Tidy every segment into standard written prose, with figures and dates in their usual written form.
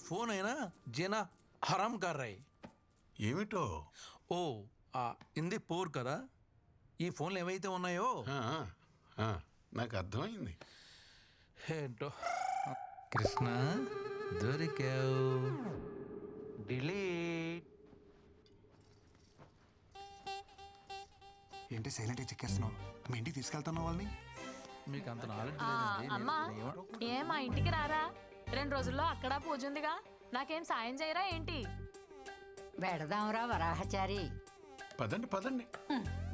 Phone है ना जीना हराम कर रहे ఏమిటో ఓ ఇంది పోర్ కదా ఈ ఫోన్లు ఏవైతే ఉన్నాయో ఆ, ఆ, నాకు అర్థమైంది. ఏంటో కృష్ణ దొరికావు డిలీట్ ఏంటి సైలెంట్గా చెక్కేస్తున్నావు? మీ ఇంటికి తీసుకెళ్తున్నావు వాళ్ళని? మీకు అంత నాలెడ్జ్ అమ్మా ఏ మా ఇంటికి రారా? 2 రోజుల్లో అక్కడ పూజ ఉందిగా, నాకేం సాయం చేయరా ఏంటి? వెడదాంరా వరాహచారి. పదండి పదండి,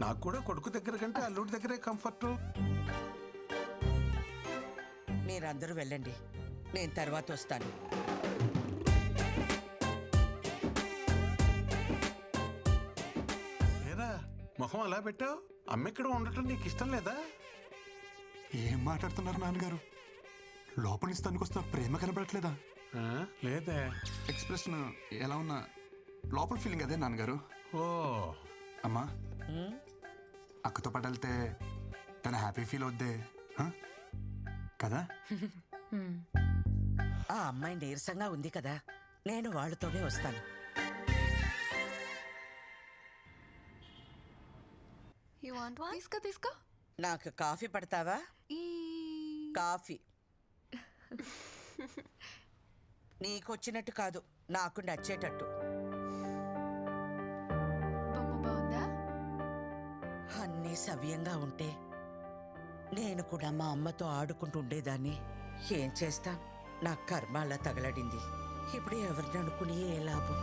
నాకు కూడా కొడుకు దగ్గర కంటే అల్లుడి దగ్గరే కంఫర్ట్. మీరందరూ వెళ్ళండి, నేను తర్వాత వస్తాను. ఏరా మొహం అలా పెట్టావు? అమ్మ ఇక్కడ ఉండటం నీకు ఇష్టం లేదా? ఏం మాట్లాడుతున్నారు నాన్నగారు? లోపల నుంచి తనుకొస్తున్న ప్రేమ కనబడట్లేదా? ఆ, లేదే. ఎక్స్ప్రెషన్ ఎలా ఉన్నా లోపల ఫీలింగ్ అదే నాన్నగారు. ఓ అమ్మా, అక్కతో పాటు వెళ్తే తన హ్యాపీ ఫీల్ అవుద్దే కదా? ఆ అమ్మాయి నీరసంగా ఉంది కదా, నేను వాళ్ళతోనే వస్తాను. You want one? తీసుకో. నాకు కాఫీ పడతావా? కాఫీ నీకొచ్చినట్టు కాదు, నాకు నచ్చేటట్టు. బొమ్మ బాగుందా? అన్నీ సవ్యంగా ఉంటే నేను కూడా మా అమ్మతో ఆడుకుంటూ ఉండేదాన్ని. ఏం చేస్తా, నా కర్మ అలా తగలడింది. ఇప్పుడు ఎవరిని అనుకుని ఏ లాభం?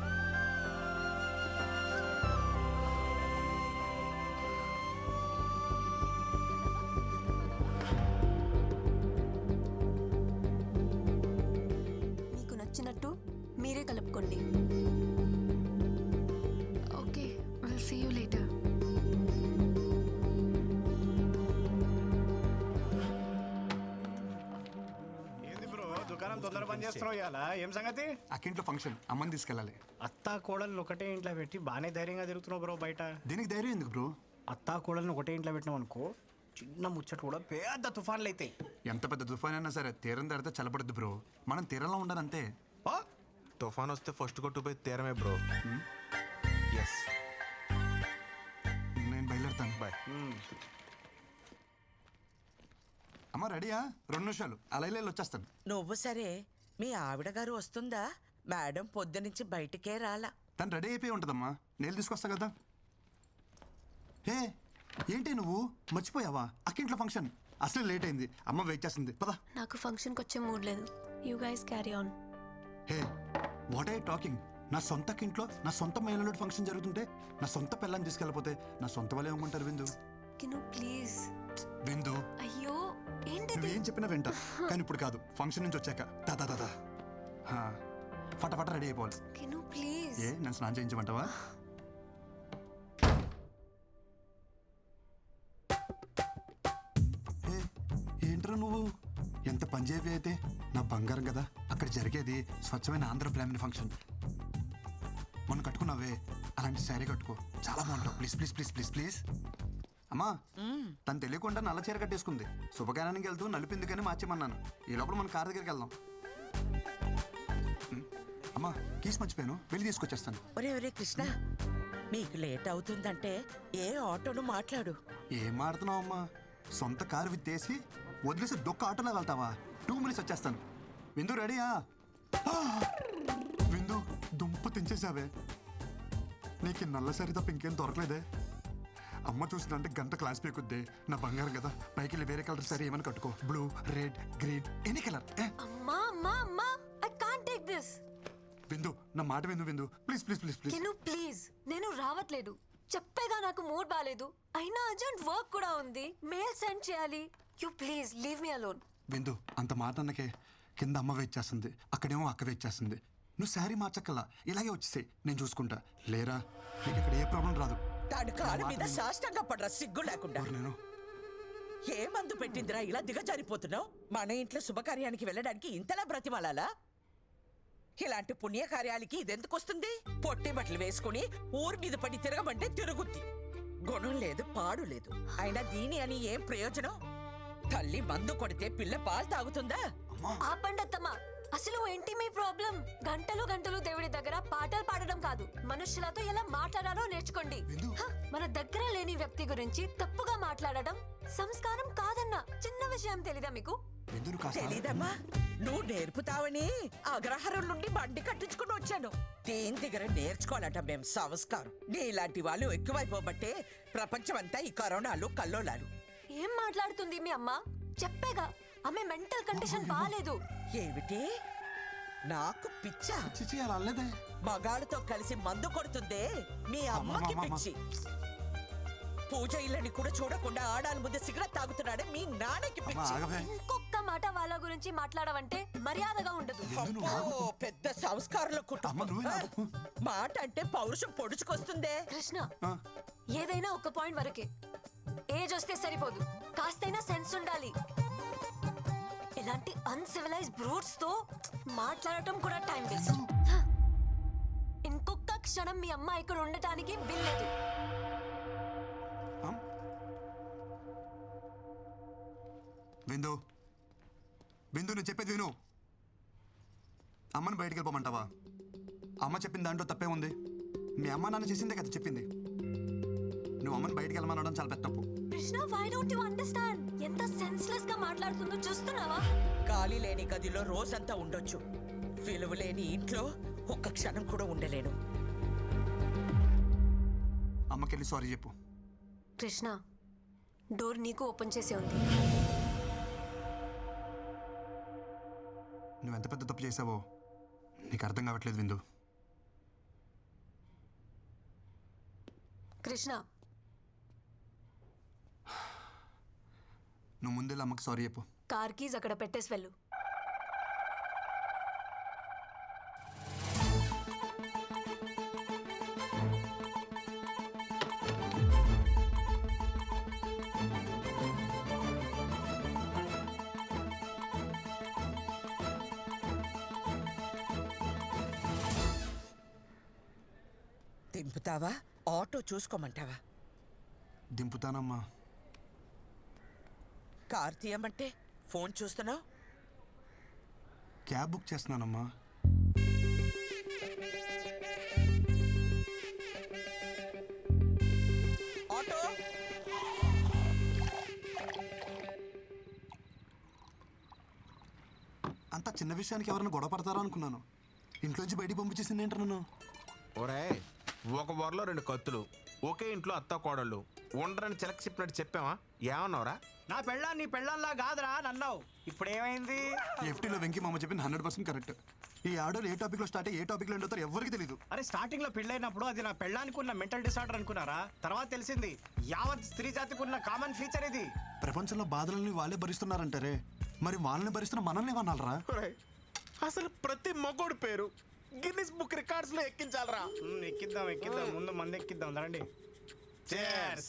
మీకు నచ్చినట్టు మీరే కలుపుకోండి. Okay, will see you later. దుకాణం తొందర పని చేస్తున్నావు ఇవాళ, ఏం సంగతి? అక్కింట్లో ఫంక్షన్, అమ్మని తీసుకెళ్ళాలి. అత్తా కోడలు ఒకటే ఇంట్లో పెట్టి బాగానే ధైర్యంగా తిరుగుతున్నావు బ్రో బయట. దీనికి ధైర్యం ఎందుకు బ్రో? అత్తా కోడలను ఒకటే ఇంట్లో పెట్టినావు అనుకో, చిన్న ముచ్చట కూడా పెద్ద తుఫాన్లు అవుతాయి. ఎంత పెద్ద తుఫాన్ అయినా సరే తీరం దాడితే చల్లబడద్దు బ్రో. మనం తీరంలో ఉండాలంతే. తుఫాన్ వస్తే ఫస్ట్ కొట్టుపోయి తీరమే బ్రో. ఎస్, నేను బయలుదేరుతాను. బాయ్. అమ్మ రెడీయా? 2 నిమిషాలు అలా వచ్చేస్తాను. నువ్వు సరే, మీ ఆవిడ గారు వస్తుందా? మేడం పొద్దునుంచి బయటికే రాలా. తను రెడీ అయిపోయి ఉంటుందమ్మా, నేను తీసుకొస్తా కదా. హే ఏంటి నువ్వు మర్చిపోయావా? అక్కింట్లో ఫంక్షన్ అసలు లేట్ అయింది, అమ్మ వెయిట్ చేస్తుంది. పదా. నాకు ఫంక్షన్కి వచ్చే మూడ్ లేదు. You guys carry on. Hey what I talking? నా సొంత ఇంట్లో నా సొంత మహిళలు ఫంక్షన్ జరుగుతుంటే నా సొంత పిల్లని తీసుకెళ్ళిపోతే నా సొంత వాళ్ళు ఏమంటారు? విందు కిను ప్లీజ్. విందు, అయ్యో ఏంటిది? నువ్వేం చెప్పినా వింటా, కానీ ఇప్పుడు కాదు, ఫంక్షన్ నుంచి వచ్చాక. దాదా దాదా ఫటాఫట రెడీ అయిపోవాలి. కిను ప్లీజ్. ఏ నన్ను స్నానం చేయించమంటావా? ఏంట్రా నువ్వు ఎంత పంజాబీ అయితే నా బంగారం కదా. అక్కడ జరిగేది స్వచ్ఛమైన ఆంధ్ర బ్రాహ్మణ ఫంక్షన్. మొన్న కట్టుకున్నావే అలాంటి శారీ కట్టుకో, చాలా బాగుంటావు. Please please please please please. అమ్మా, తను తెలియకుండా నల్ల చీర కట్టేసుకుంది. శుభకార్యానికి వెళ్తూ నలిపింది కానీ మార్చేమన్నాను. ఈ లోపల మన కార్ దగ్గరికి వెళ్దాం. అమ్మా కీస్ మర్చిపోయాను, వెళ్ళి తీసుకొచ్చేస్తాను. ఒరే ఒరే కృష్ణ, మీకు లేట్ అవుతుందంటే ఏ ఆటోను మాట్లాడు. ఏం మాడుతున్నావు అమ్మా? సొంత కారు విత్తేసి వదిలేసి దొక్క ఆటోలో వెళ్తావా? 2 మినిట్స్ వచ్చేస్తాను. విందు రెడీయా? విందు దుంప తెంచేసావే. నీకు నల్ల సరి తప్ప ఇంకేం దొరకలేదే. అమ్మ చూసిందంటే గంట క్లాస్ పీకుద్ది. నా బంగారం కదా, పైకి వెళ్ళి వేరే కలర్ సరే ఏమని కట్టుకో. Blue, red, green, any colour. అమ్మా అమ్మా అమ్మా, ఐ కాంట్ టేక్ దిస్. విందు నా మాట విందు. విందు ప్లీజ్ ప్లీజ్ ప్లీజ్ ప్లీజ్. కిను ప్లీజ్, నేను రావట్లేదు. చెప్పేగా నాకు మూడ్ బాలేదు. అయినా అర్జెంట్ వర్క్ కూడా ఉంది, మెయిల్ సెండ్ చేయాలి. You please leave me alone. విందు అంత మాట అన్నకే కింద అమ్మ వెయిట్ చేస్తుంది, అక్కడేమో అక్క వెయిట్ చేస్తుంది. నువ్వు శారీ మార్చక్కల్లా ఇలాగే వచ్చేసాయి, నేను చూసుకుంటా. లేరా నీకు ఇక్కడ ఏ ప్రాబ్లం రాదు. తాడు కాలు మీద సాష్టంగా పడరా సిగ్గు లేకుండా. నేను ఏ మందు పెట్టిందిరా ఇలా దిగజారిపోతున్నావు? మన ఇంట్లో శుభకార్యానికి వెళ్ళడానికి ఇంతలా బ్రతిమాలాలా? ఇలాంటి పుణ్యకార్యాలకి ఇదెందుకు వస్తుంది? పొట్టి బట్టలు వేసుకుని ఊరి మీద పడి తిరగమంటే తిరుగుద్ది. గుణం లేదు, పాడు లేదు. అయినా దీని అని ఏం ప్రయోజనం? తల్లి మందు కొడితే పిల్ల పాలు తాగుతుందా? ఆపండి అత్తమ్మా, అసలు ఏంటి మీ ప్రాబ్లం? గంటలు గంటలు దేవుడి దగ్గర పాటలు పాడడం కాదు, మనుషులతో ఎలా మాట్లాడాలో నేర్చుకోండి. హ, మన దగ్గర లేని వ్యక్తి గురించి తప్పుగా మాట్లాడడం సంస్కారం కాదన్న చిన్న విషయం తెలీదా మీకు? ఎందుకు కాస్త తెలీదమ్మా, నువ్వు నేర్పుతావని అగ్రహారం నుండి బండి కట్టించుకుని వచ్చాను. దేని దగ్గర నేర్చుకోవాలట మేం సంస్కారం. నీలాంటి వాళ్ళు ఎక్కువైపోబట్టే ప్రపంచం అంతా ఈ కరోనాలు కల్లోలాలు. ఏం మాట్లాడుతుంది మీ అమ్మ? చెప్పేగా ఆమె మెంటల్ కండిషన్ బాలేదు. ఏమిటి, నాకు పిచ్చా? చిచి అలా అనలేదే. మగాళ్ళతో కలిసి మందు కొడుతుందే మీ అమ్మకి అమ్మమ్మ. పిచ్చి. పూజ ఇళ్ళని కూడా చూడకుండా ఆడాల ముందు సిగరెట్ తాగుతున్నాడే మీ నాన్నకి అమ్మా పిచ్చి. ఆగవే. ఇంకొక మాట వాళ్ళ గురించి మాట్లాడవంటే మర్యాదగా ఉండదు. అబ్బో, పెద్ద సంస్కారంలో అమ్మ కుటుంబం. నువ్వే నాకు. మాట అంటే పౌరుషం పొడుచుకొస్తుందే. కృష్ణ, ఆ, ఏదైనా ఒక పాయింట్ వరకే. ఏజ్ వస్తే సరిపోదు, కాస్తైనా సెన్స్ ఉండాలి. ఇలాంటి అన్సివిలైజ్ బ్రూట్స్ తో మాట్లాడటం కూడా టైం వేస్ట్. ఇంకొక క్షణం మీ అమ్మ ఇక్కడ ఉండటానికి వీల్లేదు. అమ్. బిందు బిందు నేను చెప్పేది విను. అమ్మని బయటికి వెళ్ళిపోమంటావా? అమ్మ చెప్పిన దాంట్లో తప్పే ఉంది. మీ అమ్మ నాన్న చేసిందే కదా చెప్పింది. నువ్వు అమ్మని బయటికి వెళ్ళమనడం చాలా పెద్ద తప్పు. Krishna, why don't you understand? ఎంత సెన్స్లెస్ గా మాట్లాడుతుందో చూస్తున్నావా? గాలి లేని గదిలో రోజంతా ఉండొచ్చు, విలువ లేని ఇంట్లో ఒక్క క్షణం కూడా ఉండలేను. అమ్మకెళ్ళి సారీ చెప్పు. కృష్ణ, డోర్ నీకు ఓపెన్ చేసే ఉంది. నువ్వు ఎంత పెద్ద తప్పు చేసావో నీకు అర్థం కావట్లేదు విందు. కృష్ణ, నువ్వు ముందెళ్ళి అమ్మకి సారీ చెప్పు. కార్ కీజ్ అక్కడ పెట్టేసి వెళ్ళు. దింపుతావా, ఆటో చూసుకోమంటావా? దింపుతానమ్మా. కార్ తీయమంటే ఫోన్ చూస్తున్నావు. క్యాబ్ బుక్ చేస్తున్నానమ్మా. ఆటో, అంత చిన్న విషయానికి ఎవరైనా గొడవ పడతారా అనుకున్నాను. ఇంట్లోంచి బయటికి పంపించేసింది ఏంటి నన్ను? ఒరే, ఒక వరలో 2 కత్తులు, ఒకే ఇంట్లో అత్త కోడళ్ళు ఉండరని చిలక చెప్పినట్టు చెప్పావా? ఏమన్నావురా? నా పెళ్ళా నీ పెళ్ళంలా కాదురా నన్నావు. ఇప్పుడు ఏమైంది? ఎఫ్టీలో వెంకీ మామ చెప్పింది 100% కరెక్ట్. ఈ ఆడోలు ఏ టాపిక్ లో స్టార్ట్ అయ్యి ఏ టాపిక్ లో ఎండుతారో ఎవరికి తెలియదు. అరే స్టార్టింగ్ లో పెళ్ళైనప్పుడు అది నా పెళ్ళానికి ఉన్న మెంటల్ డిసార్డర్ అనుకున్నారా? తర్వాత తెలిసింది యావత్ స్త్రీ జాతికి ఉన్న కామన్ ఫీచర్ ఇది. ప్రపంచంలో బాధలని వాళ్ళే భరిస్తున్నారంటారే, మరి వాళ్ళని భరిస్తున్న మనల్ని ఏమన్నారా? ఒరేయ్, అసలు ప్రతి మగోడు పేరు గిన్నిస్ బుక్ రికార్డ్స్ లో ఎక్కించాలరా. ఎక్కిద్దాం ఎక్కిద్దాం, ముందు మంది ఎక్కిద్దాం రండి. Cheers.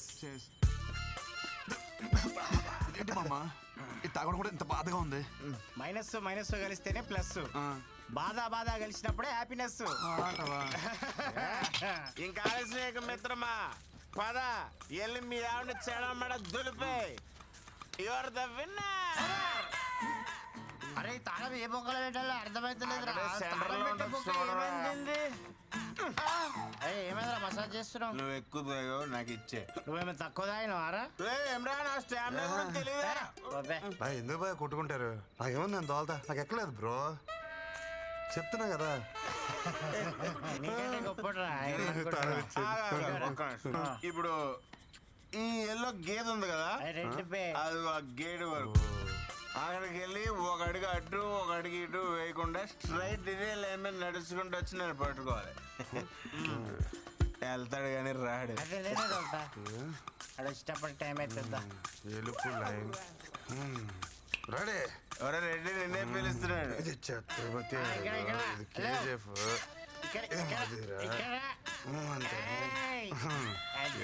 ఏంటి మామ ఇది తాగడం కూడా ఇంత బాధగా ఉంది? మైనస్ మైనస్ కలిస్తేనే ప్లస్, ఆ, బాధ బాధ కలిసినప్పుడే హ్యాపీనెస్. అంటావా? ఇంకా ఆలస్యం మిత్రమా, పద ఎల్లి మీ ఆవిడ చెడమడ దులిపే. Your the winner. అరే తాళం ఏ బొక్కలు పెట్టాలో అర్థమైతలేదురా. ఏమైందిరా మసాజ్ చేస్తున్నావు? నువ్వు ఎక్కువ తాగావు, నాకు ఇచ్చే. నువ్వేమో తక్కువ తాగినవారా? ఏమ్రా, నా స్టామినా కూడా తెలియదా? ఎందుకు బాగా కొట్టుకుంటారు? నాకేముంది నేను తోలుతా, నాకు ఎక్కలేదు బ్రో, చెప్తున్నా కదా. నీకంటే గొప్పరా. ఇప్పుడు ఈ ఎల్లో గేదె ఉంది కదా, రెడ్ పే అది ఆ గేట్ వరకు అక్కడికి వెళ్ళి ఒక అడుగు అటు ఒక అడుగు ఇటు వేయకుండా స్ట్రైట్ ఇదే లైన్ మీద నడుచుకుంటూ వచ్చి నేను పట్టుకోవాలి. వెళ్తాడు కానీ రాడు. అదే నేనే తోలుతా. అక్కడ ఇష్టపడి టైం అవుతుందా? ఎలుపు లైన్ రెడీ. ఎవరో రెడ్డి నిన్నే పిలుస్తున్నాడు. ఛత్రపతి ఇక్కడ, ఇక్కడ. ఇది కేజీఎఫ్. ఇక్కడ ఇక్కడ ఇక్కడ. ఏయ్. అది.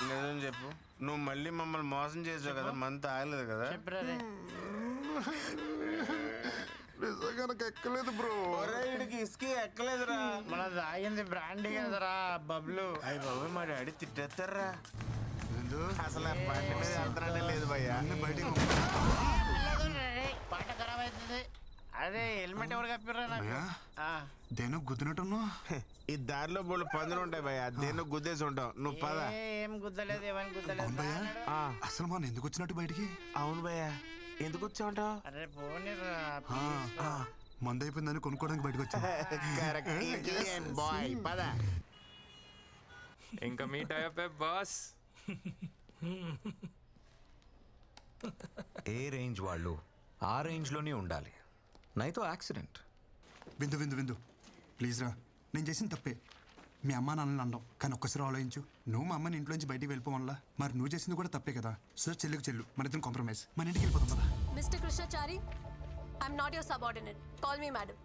నిజం చెప్పు, నువ్వు మళ్ళీ మమ్మల్ని మోసం చేసావు కదా, మంత్ ఆగలేదు కదా? చెప్పురా రే. నిజంగా నాకు ఎక్కలేదు బ్రో. ఒరే, వీడికి ఇసుక ఎక్కలేదురా. మన తాగింది బ్రాండీ కదరా బబ్లు. అయ్యి బాబు, మా డాడీ తిట్టేస్తారా? విందు, అసలు ఆ బండి మీద వెళ్తానే లేదు భయ్యా. అన్ని బయటికి పాట ఖరాబ్ అవుతుంది. అరే హెల్మెట్ ఎవరు కప్పిర్రా నాకు భయ్యా ఆ, దేనో గుద్దినట్టున్నావు. ఈ దారిలో బోళ్ళు పందులు ఉంటాయి భయ్య దేన్నో గుద్దేసి ఉంటావు నువ్వు పద. ఏం గుద్దలేదు ఏమని గుద్దలేదు అవును భయ్యా ఆ, అసలు మనం ఎందుకు వచ్చినట్టు బయటికి? అవును భయ్య ఎందుకు వచ్చావుంటావు? అరే పోనీరా మందు అయిపోయిందని కొనుక్కోవడానికి బయటకు వచ్చా. బాయ్ పద. ఇంకా మీట్ అయ్యే బాస్. ఏ రేంజ్ వాళ్ళు ఆ రేంజ్లోనే ఉండాలి, నైతో యాక్సిడెంట్. విందు విందు విందు ప్లీజ్ రా, నేను చేసిన తప్పే. మీ అమ్మ నాన్నని అనడం, కానీ ఒక్కసారి ఆలోచించు. నువ్వు మా అమ్మని ఇంట్లోంచి బయటికి వెళ్ళిపోవాలా, మరి నువ్వు చేసింది కూడా తప్పే కదా. సో చెల్లికి చెల్లు, మన ఇద్దరం కాంప్రమైజ్, మన ఇంటికి వెళ్ళిపోతాం కదా. Mister Krishnachari, I'm not your subordinate, call me madam.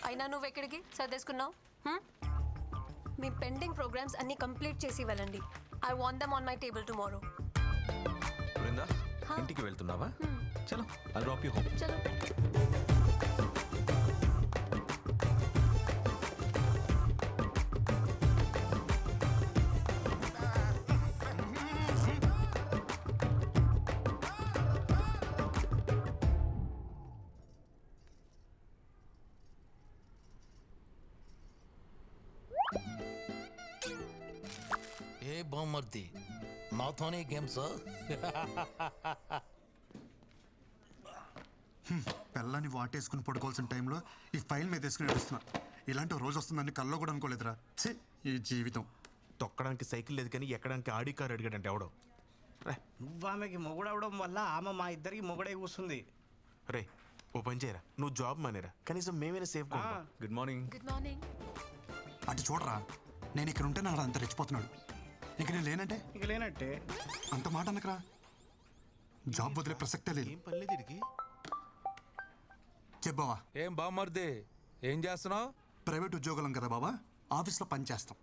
అయినా నువ్వు ఎక్కడికి సర్దేసుకున్నావు? మీ పెండింగ్ ప్రోగ్రామ్స్ అన్ని కంప్లీట్ చేసి వెళ్ళండి. I want them on my table tomorrow. Brinda ఇంటికి వెళ్తున్నావా? చలో ఐ డ్రాప్ యూ హోమ్. చలో. ఏ బామ్మర్ది నాతోనే గేమ్స్? పిల్లని వాటేసుకుని పడుకోవాల్సిన టైంలో ఈ ఫైల్ మీద వేసుకుని నడుస్తున్నా. ఇలాంటి ఓ రోజు వస్తుందని కల్లో కూడా అనుకోలేదురా. ఛీ, ఈ జీవితం. తొక్కడానికి సైకిల్ లేదు కానీ ఎక్కడానికి ఆడి కార్ అడిగాడంటే ఎవడో. నువ్వు ఆమెకి మొగుడు అవడం వల్ల ఆమె మా ఇద్దరికి మొగుడే కూస్తుంది. రే ఓ పని చేయరా, నువ్వు జాబ్ మానేరా, కనీసం మేమైనా safe good morning. Good morning. అటు చూడరా, నేను ఇక్కడ ఉంటే నాడు అంత రెచ్చిపోతున్నాడు. ఇంక నేను లేనంటే ఇక లేనట్టే. అంత మాట అనకరా. జాబ్ వదిలే ప్రసక్తే లేదు. ఏం పర్లేదు ఇడికి. చెప్పావా, ఏం బామ్మర్ది ఏం చేస్తున్నావు? ప్రైవేట్ ఉద్యోగులం కదా బాబా, ఆఫీస్లో పని చేస్తాం.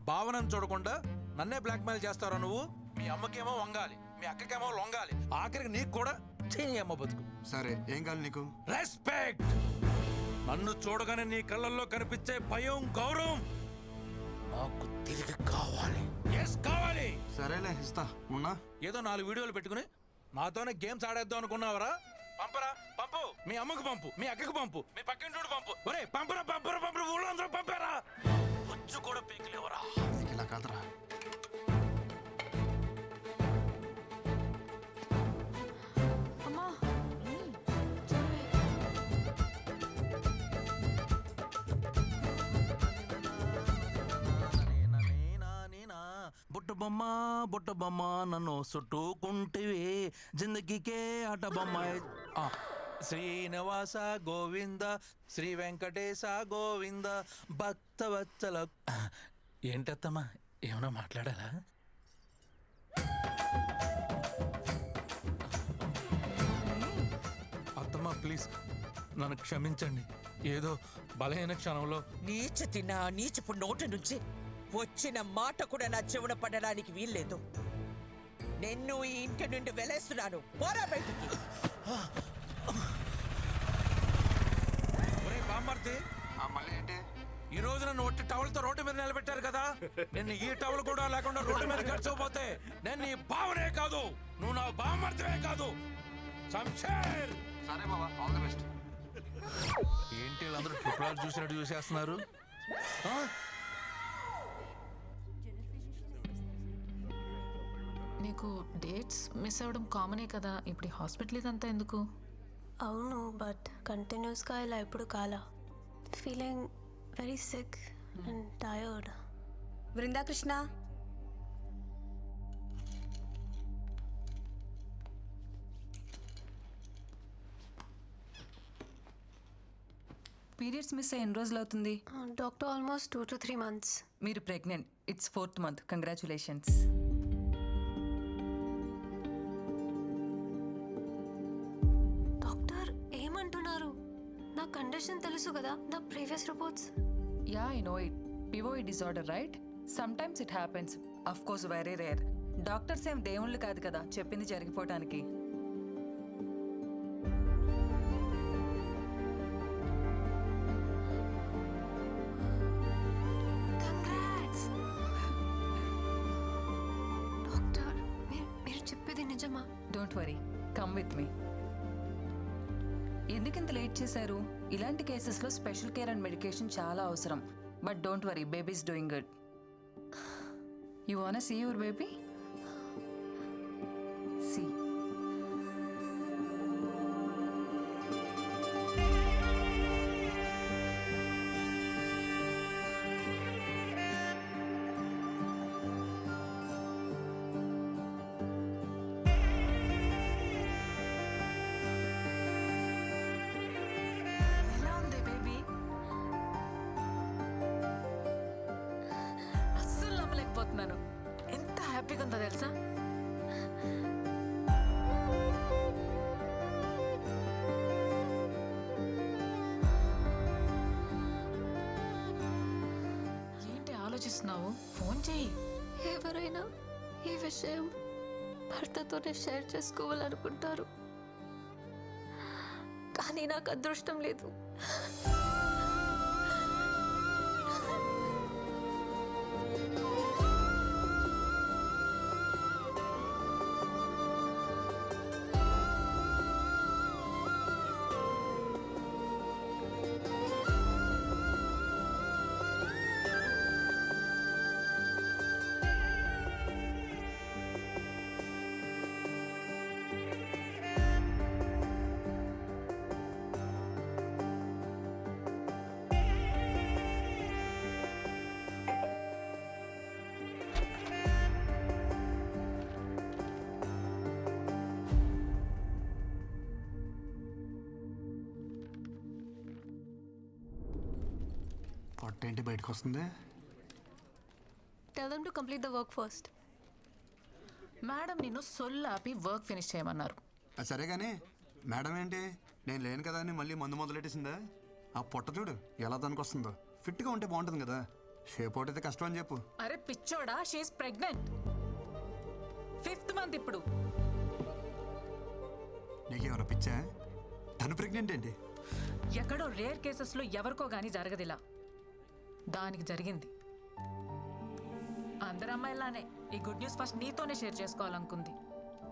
భావనను చూడకుండా నన్నే బ్లాక్మెయిల్ చేస్తారా నువ్వు? మీ అమ్మకేమో వంగాలి, మీ అక్కకేమో లొంగాలి, ఆఖరికి నీకు కూడా చేయని అమ్మ బతుకు. సరే ఏం కావాలి నీకు? రెస్పెక్ట్. నన్ను చూడగానే నీ కళ్ళల్లో కనిపించే భయం, గౌరవం నాకు తిరిగి కావాలి. ఎస్ కావాలి. సరేలే ఇస్తా, ఉన్నా. ఏదో 4 వీడియోలు పెట్టుకుని నాతోనే గేమ్స్ ఆడేద్దాం అనుకున్నావరా? పంపరా, పంపు. మీ అమ్మకు పంపు, మీ అక్కకు పంపు, మీ పక్కింటి పంపు. ఒరే పంపరా పంపరా పంపరా, ఊళ్ళో అందరూ పంపారా. వచ్చు కూడా పీకిలేవరా. ఇలా కాదురా. అమ్మా. బుట్ట బొమ్మ నన్ను చుట్టుకుంటివి, జిందగీకే ఆట బొమ్మ. శ్రీనివాస గోవింద, శ్రీ వెంకటేశ గోవింద, భక్తవత్సల. ఏంటత్తమ్మా, ఏమన్నా మాట్లాడాలా? అత్తమ్మా ప్లీజ్ నన్ను క్షమించండి. ఏదో బలహీన క్షణంలో నీచపు నోటి నుంచి వచ్చిన మాట కూడా నా చెవున పడడానికి వీల్లేదు. నిన్ను ఈ ఇంటి నుండి వెలేస్తున్నాను. పోరా బయటికి. ఒరే బామ్మర్ది, ఈ రోజు నన్ను ఒట్టి టవల్తో రోడ్డు మీద నిలబెట్టారు కదా. నేను ఈ టవల్ కూడా లేకుండా రోడ్డు మీద గడిచిపోతే నేను నీ బావనే కాదు, నువ్వు నా బామ్మర్దివే కాదు. శంషేర్. సరే బాబా, ఆల్ ది బెస్ట్. ఏంటి వీళ్ళందరూ ట్రిపుల్ ఆర్ చూసినట్టు చూసేస్తున్నారు? నీకు డేట్స్ మిస్ అవ్వడం కామనే కదా, ఇప్పుడు హాస్పిటల్ ఇదంతా ఎందుకు? అవును, బట్ కంటిన్యూస్గా ఇలా ఎప్పుడు కాలా. Feeling very sick and tired. Brindakrishna, periods miss అయ్యి ఎన్ని రోజులు అవుతుంది? Doctor almost 2 to 3 months. మీరు pregnant. It's 4th month. Congratulations. Doctor ఏమంటున్నారు? నా కండిషన్ తెలుసు కదా, నా previous reports. Yeah, I know it. పివోఈ disorder, right? Sometimes it happens. Of course very rare. Doctors ఏం దేవుళ్ళు కాదు కదా చెప్పింది జరిగిపోవటానికి. డాక్టర్ మీరు చెప్పేది నిజమా? Don't worry, come with me. ఎందుకు ఇంత లేట్ చేశారు? ఇలాంటి కేసెస్లో స్పెషల్ కేర్ అండ్ మెడికేషన్ చాలా అవసరం. But don't worry, baby's doing good. You want see your baby? See. ఎలా ఉంది బేబీ? అస్సలు నమ్మలేకపోతున్నాను. ఎంత హ్యాపీగా ఉందో తెలుసా? ఏంటి ఆలోచిస్తున్నావు? ఫోన్ చెయ్యి. ఎవరైనా ఈ విషయం భర్తతోనే షేర్ చేసుకోవాలనుకుంటారు, కానీ నాకు అదృష్టం లేదు. పొట్ట ఏంటి బయటకు వస్తుంది? Tell them to complete the work first. Madam నిన్ను సొల్లాపి వర్క్ ఫినిష్ చేయమన్నారు. సరే కానీ మేడం ఏంటి నేను లేను కదా అని మళ్ళీ మందు మొదలెట్టేసిందా? ఆ పొట్ట చూడు ఎలా దానికి వస్తుందో. ఫిట్గా ఉంటే బాగుంటుంది కదా. షేప్ అవుట్ అయితే కష్టం అని చెప్పు. అరే పిచ్చోడా, షీఈస్ ప్రెగ్నెంట్. 5th మంత్ ఇప్పుడు. నీకేమైనా పిచ్చా? తను ప్రెగ్నెంట్ ఏంటి? ఎక్కడో రేర్ కేసెస్లో ఎవరికో గానీ జరగదిలా. దానికి జరిగింది. అందరు అమ్మాయిలానే ఈ గుడ్ న్యూస్ ఫస్ట్ నీతోనే షేర్ చేసుకోవాలనుకుంది.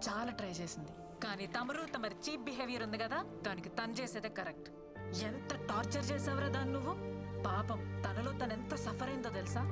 చాలా ట్రై చేసింది, కానీ తమరి చీప్ బిహేవియర్ ఉంది కదా, దానికి తను చేసేదే కరెక్ట్. ఎంత టార్చర్ చేసావురా దాన్ని నువ్వు. పాపం తనలో తను ఎంత సఫర్ అయిందో తెలుసా?